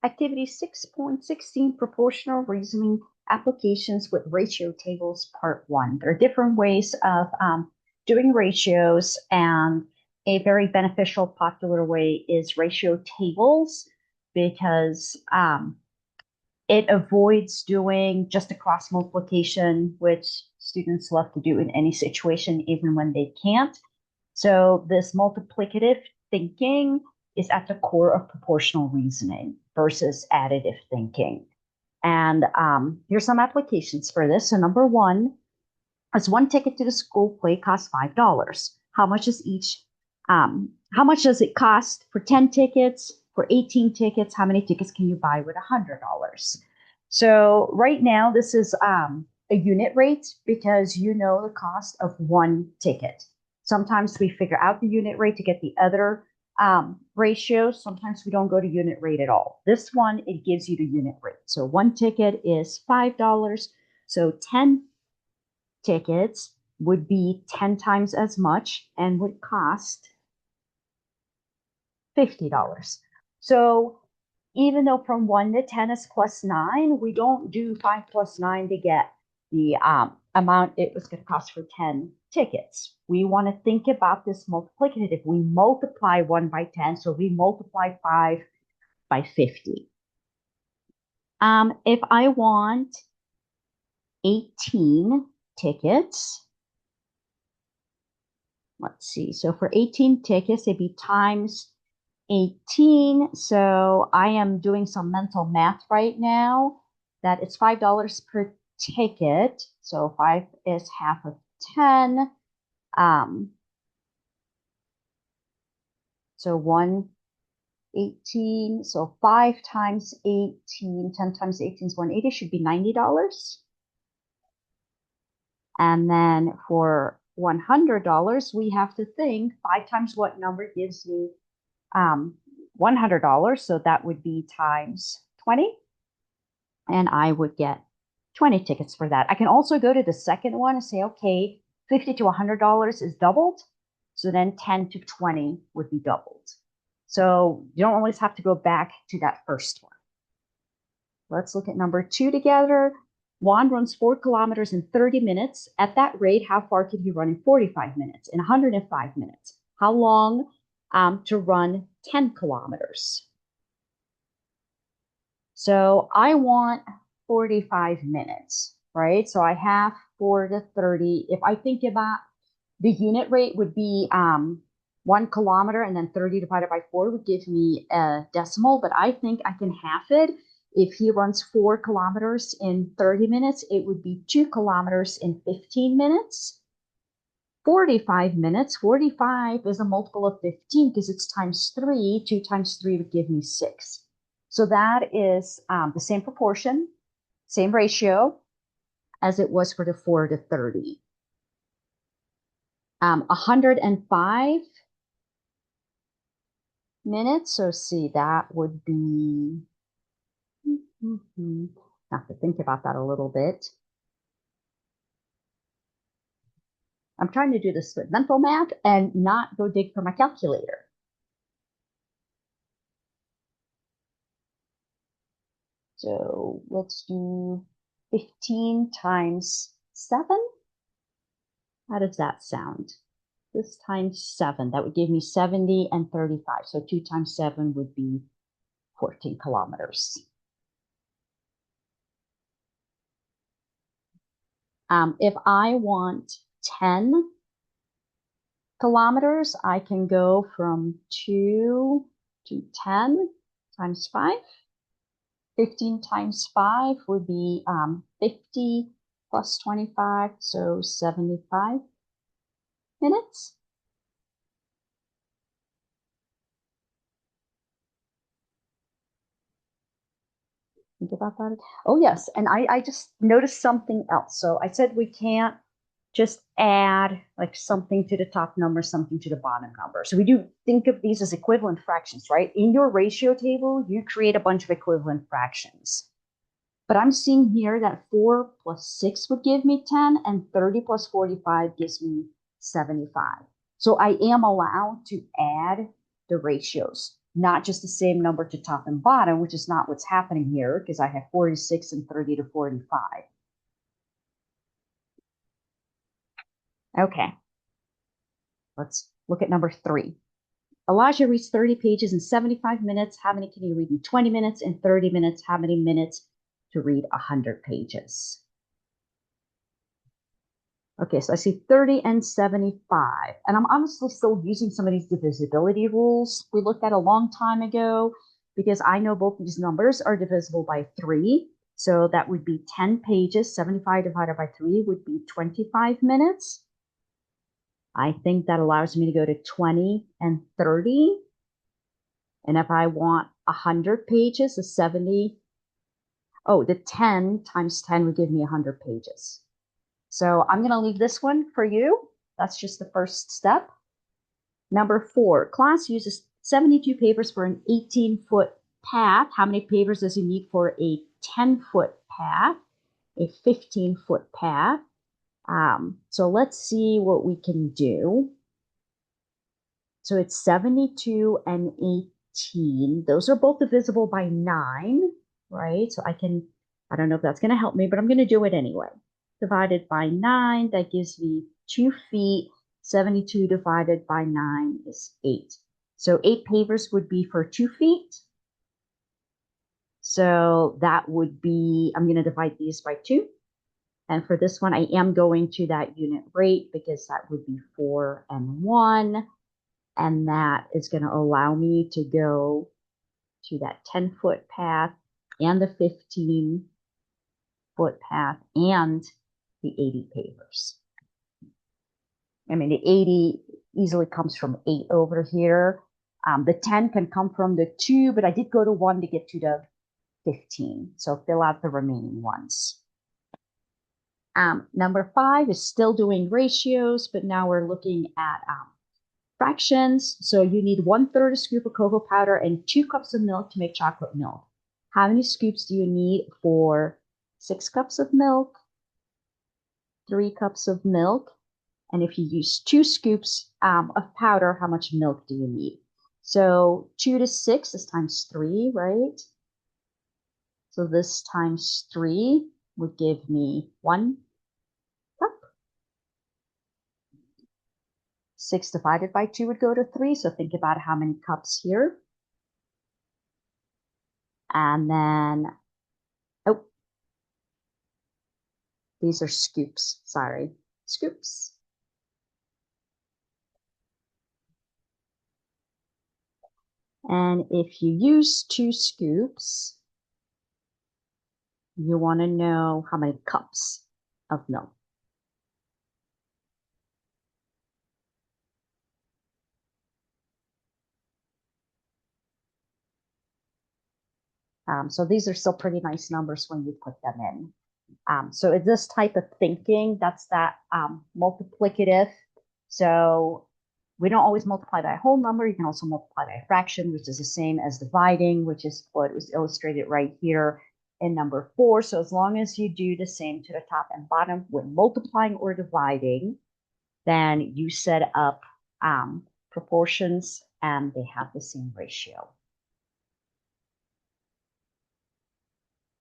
Activity 6.16, Proportional Reasoning Applications with Ratio Tables, Part 1. There are different ways of doing ratios, and a very beneficial, popular way is ratio tables because it avoids doing just a cross multiplication, which students love to do in any situation, even when they can't. So this multiplicative thinking is at the core of proportional reasoning versus additive thinking. And here's some applications for this. So number one is one ticket to the school play costs $5. How much is each? How much does it cost for 10 tickets? For 18 tickets, how many tickets can you buy with $100? So right now, this is a unit rate because you know the cost of one ticket. Sometimes we figure out the unit rate to get the other ratios. Sometimes we don't go to unit rate at all. This one, it gives you the unit rate. So one ticket is $5. So 10 tickets would be 10 times as much and would cost $50. So even though from 1 to 10 is plus 9, we don't do 5 plus 9 to get the amount it was going to cost for 10 tickets. We want to think about this multiplicative. We multiply 1 by 10, so we multiply 5 by 50. If I want 18 tickets, let's see. So for 18 tickets, it'd be times 18. So I am doing some mental math right now that it's $5 per ticket. So 5 is half of 10. So 118. So 5 times 18, 10 times 18 is 180, should be $90. And then for $100, we have to think 5 times what number gives me $100. So that would be times 20. And I would get 20 tickets for that. I can also go to the second one and say, okay, $50 to $100 is doubled. So then 10 to 20 would be doubled. So you don't always have to go back to that first one. Let's look at number 2 together. Juan runs 4 kilometers in 30 minutes. At that rate, how far can he run in 45 minutes, in 105 minutes? How long to run 10 kilometers? So I want 45 minutes, right? So I have 4 to 30. If I think about the unit rate would be 1 kilometer, and then 30 divided by 4 would give me a decimal, but I think I can half it. If he runs 4 kilometers in 30 minutes, it would be 2 kilometers in 15 minutes. 45 minutes, 45 is a multiple of 15 because it's times 3. 2 times 3 would give me 6. So that is the same proportion, same ratio as it was for the 4 to 30. 105 minutes. So see, that would be, have to think about that a little bit. I'm trying to do this with mental math and not go dig for my calculator. So let's do 15 times 7. How does that sound? This times 7, that would give me 70 and 35. So 2 times 7 would be 14 kilometers. If I want 10 kilometers, I can go from 2 to 10 times 5. 15 times 5 would be 50 plus 25, so 75 minutes. Think about that. Oh, yes. And I just noticed something else. So I said we can't just add like something to the top number, something to the bottom number. So we do think of these as equivalent fractions, right? In your ratio table, you create a bunch of equivalent fractions. But I'm seeing here that 4 plus 6 would give me 10, and 30 plus 45 gives me 75. So I am allowed to add the ratios. not just the same number to top and bottom, which is not what's happening here because I have 46 and 30 to 45. Okay, let's look at number 3. Elijah reads 30 pages in 75 minutes. How many can you read in 20 minutes? In 30 minutes, how many minutes to read 100 pages? Okay, so I see 30 and 75. And I'm honestly still using some of these divisibility rules we looked at a long time ago because I know both these numbers are divisible by 3. So that would be 10 pages. 75 divided by 3 would be 25 minutes. I think that allows me to go to 20 and 30. And if I want 100 pages, the 70, oh, the 10 times 10 would give me 100 pages. So I'm going to leave this one for you. That's just the first step. Number 4, class uses 72 papers for an 18-foot path. How many papers does he need for a 10-foot path, a 15-foot path? So let's see what we can do. So it's 72 and 18. Those are both divisible by 9, right? So I don't know if that's going to help me, but I'm going to do it anyway. Divided by 9, that gives me 2 feet. 72 divided by 9 is 8. So 8 papers would be for 2 feet. So that would be, I'm going to divide these by 2. And for this one, I am going to that unit rate because that would be 4 and 1. And that is going to allow me to go to that 10-foot path and the 15-foot path and the 80 papers. I mean, the 80 easily comes from 8 over here. The 10 can come from the 2, but I did go to 1 to get to the 15. So fill out the remaining ones. Number 5 is still doing ratios, but now we're looking at fractions. So you need 1/3 a scoop of cocoa powder and 2 cups of milk to make chocolate milk. How many scoops do you need for 6 cups of milk, 3 cups of milk? And if you use 2 scoops of powder, how much milk do you need? So 2 to 6 is times 3, right? So this times 3 would give me 1 cup. 6 divided by 2 would go to 3. So think about how many cups here. And then, oh, these are scoops. Sorry, scoops. And if you use 2 scoops, you want to know how many cups of milk. So these are still pretty nice numbers when you put them in. So it's this type of thinking, that's that multiplicative. So we don't always multiply by a whole number. You can also multiply by a fraction, which is the same as dividing, which is what was illustrated right here in number 4. So as long as you do the same to the top and bottom when multiplying or dividing, then you set up proportions and they have the same ratio.